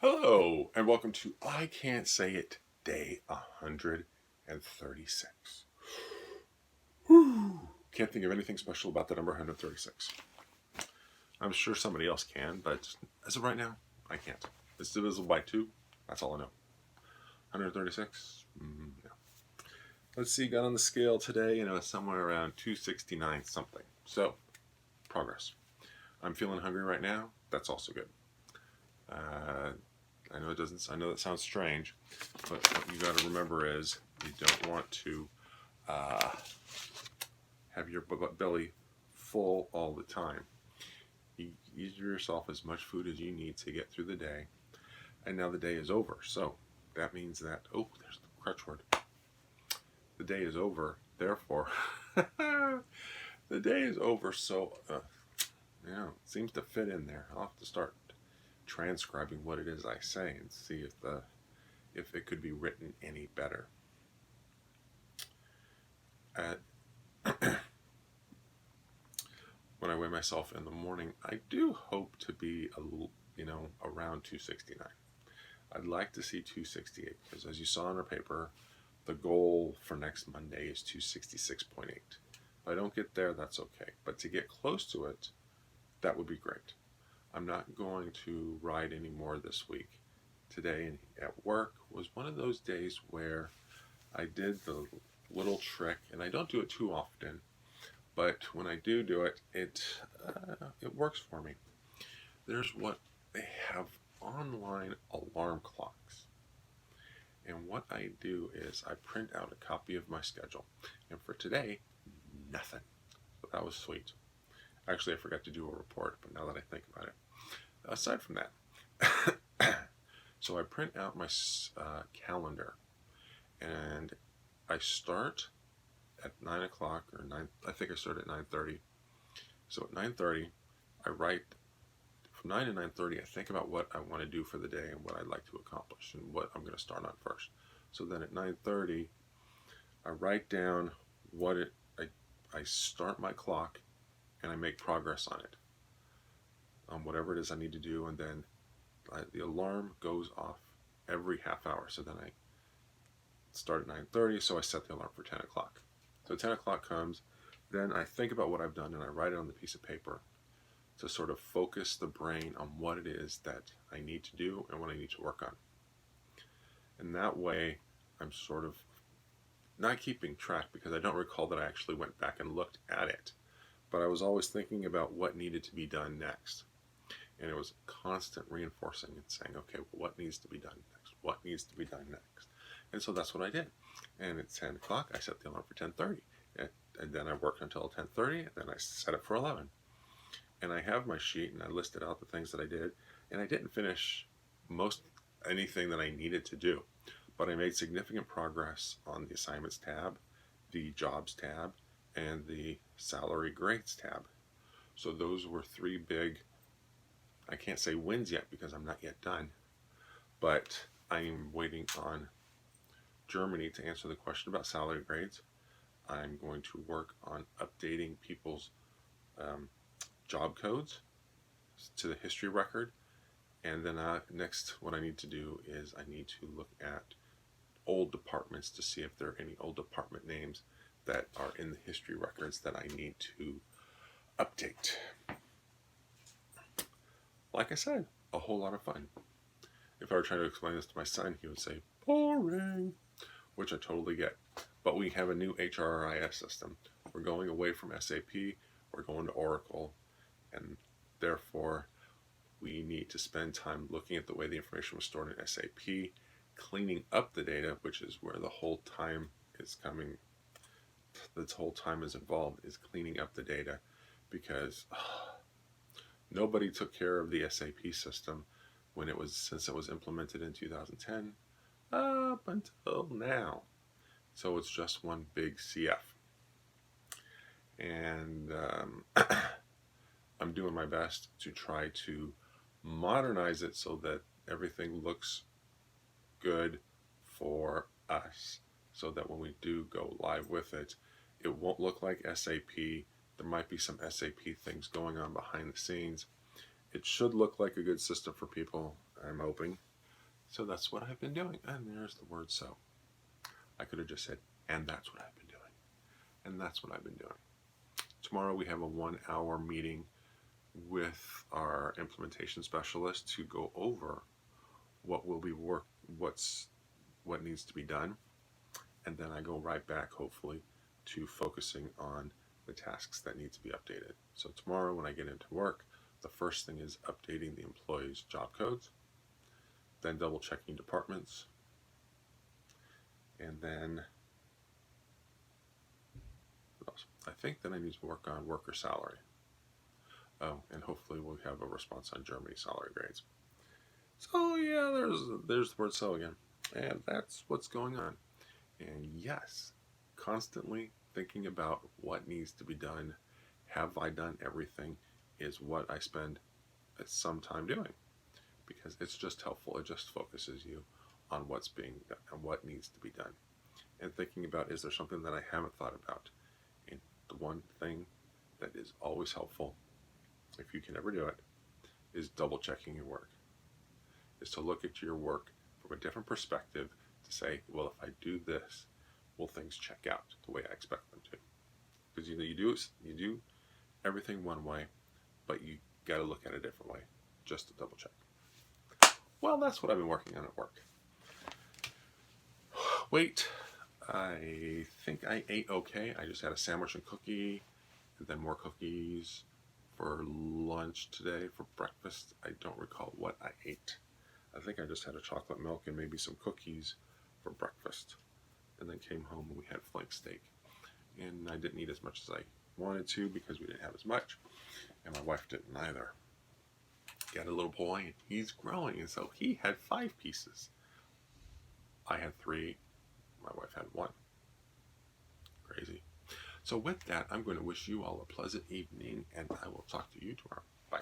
Hello, and welcome to I Can't Say It, day 136. Whew. Can't think of anything special about the number 136. I'm sure somebody else can, but as of right now, I can't. It's divisible by 2. That's all I know. 136? No. Let's see, got on the scale today, and it was somewhere around 269 something. So, progress. I'm feeling hungry right now. That's also good. I know it doesn't. I know that sounds strange, but what you got to remember is you don't want to have your belly full all the time. You eat yourself as much food as you need to get through the day, and now the day is over. So that means that there's the crutch word. The day is over. Therefore, the day is over. So it seems to fit in there. I'll have to start transcribing what it is I say and see if it could be written any better. When I weigh myself in the morning, I do hope to be around 269. I'd like to see 268 because, as you saw in our paper, the goal for next Monday is 266.8. If I don't get there, that's okay. But to get close to it, that would be great. I'm not going to ride anymore this week. Today at work was one of those days where I did the little trick, and I don't do it too often, but when I do it, it works for me. There's what they have online alarm clocks. And what I do is I print out a copy of my schedule. And for today, nothing. So that was sweet. Actually, I forgot to do a report, but now that I think about it. Aside from that, so I print out my calendar, and I start at 9 o'clock or 9. I think I start at 9:30. So at 9:30, I write from 9 to 9:30. I think about what I want to do for the day and what I'd like to accomplish and what I'm going to start on first. So then at 9:30, I write down I start my clock, and I make progress on it, on whatever it is I need to do, and then the alarm goes off every half hour. So then I start at 9:30, so I set the alarm for 10 o'clock. So 10 o'clock comes, then I think about what I've done, and I write it on the piece of paper to sort of focus the brain on what it is that I need to do and what I need to work on. And that way, I'm sort of not keeping track because I don't recall that I actually went back and looked at it. But I was always thinking about what needed to be done next. And it was constant reinforcing and saying, okay, well, what needs to be done next? What needs to be done next? And so that's what I did. And at 10 o'clock, I set the alarm for 10:30. And then I worked until 10:30, and then I set it for 11. And I have my sheet, and I listed out the things that I did. And I didn't finish anything that I needed to do. But I made significant progress on the assignments tab, the jobs tab, and the salary grades tab. So those were 3 big, I can't say wins yet because I'm not yet done, but I'm waiting on Germany to answer the question about salary grades. I'm going to work on updating people's job codes to the history record. And then next, what I need to do is I need to look at old departments to see if there are any old department names that are in the history records that I need to update. Like I said, a whole lot of fun. If I were trying to explain this to my son, he would say, boring, which I totally get. But we have a new HRIS system. We're going away from SAP, we're going to Oracle, and therefore we need to spend time looking at the way the information was stored in SAP, cleaning up the data, which is where the whole time is coming. This whole time is involved, is cleaning up the data, because nobody took care of the SAP system since it was implemented in 2010 up until now. So it's just one big CF. And I'm doing my best to try to modernize it so that everything looks good for us, so that when we do go live with it, it won't look like SAP. There might be some SAP things going on behind the scenes. It should look like a good system for people, I'm hoping. So that's what I've been doing. And there's the word so. I could have just said, and that's what I've been doing. And that's what I've been doing. Tomorrow we have a 1-hour meeting with our implementation specialist to go over what needs to be done. And then I go right back, hopefully, to focusing on the tasks that need to be updated. So tomorrow when I get into work, the first thing is updating the employees' job codes, then double checking departments, and then what else? I think that I need to work on worker salary. Oh, and hopefully we'll have a response on Germany salary grades. So yeah, there's the word so again. And that's what's going on. And yes, constantly thinking about what needs to be done. Have I done everything? Is what I spend some time doing, because it's just helpful. It just focuses you on what's being done and what needs to be done. And thinking about, is there something that I haven't thought about? And the one thing that is always helpful, if you can ever do it, is double checking your work. Is to look at your work from a different perspective, to say, well, if I do this, will things check out the way I expect them to? Because you do everything one way, but you got to look at it a different way, just to double check. Well, that's what I've been working on at work. Wait, I think I ate okay. I just had a sandwich and cookie, and then more cookies for lunch today. For breakfast, I don't recall what I ate. I think I just had a chocolate milk and maybe some cookies for breakfast, and then came home and we had flank steak. And I didn't eat as much as I wanted to because we didn't have as much, and my wife didn't either. Got a little boy, and he's growing, and so he had 5 pieces. I had 3. My wife had 1. Crazy. So with that, I'm going to wish you all a pleasant evening, and I will talk to you tomorrow. Bye.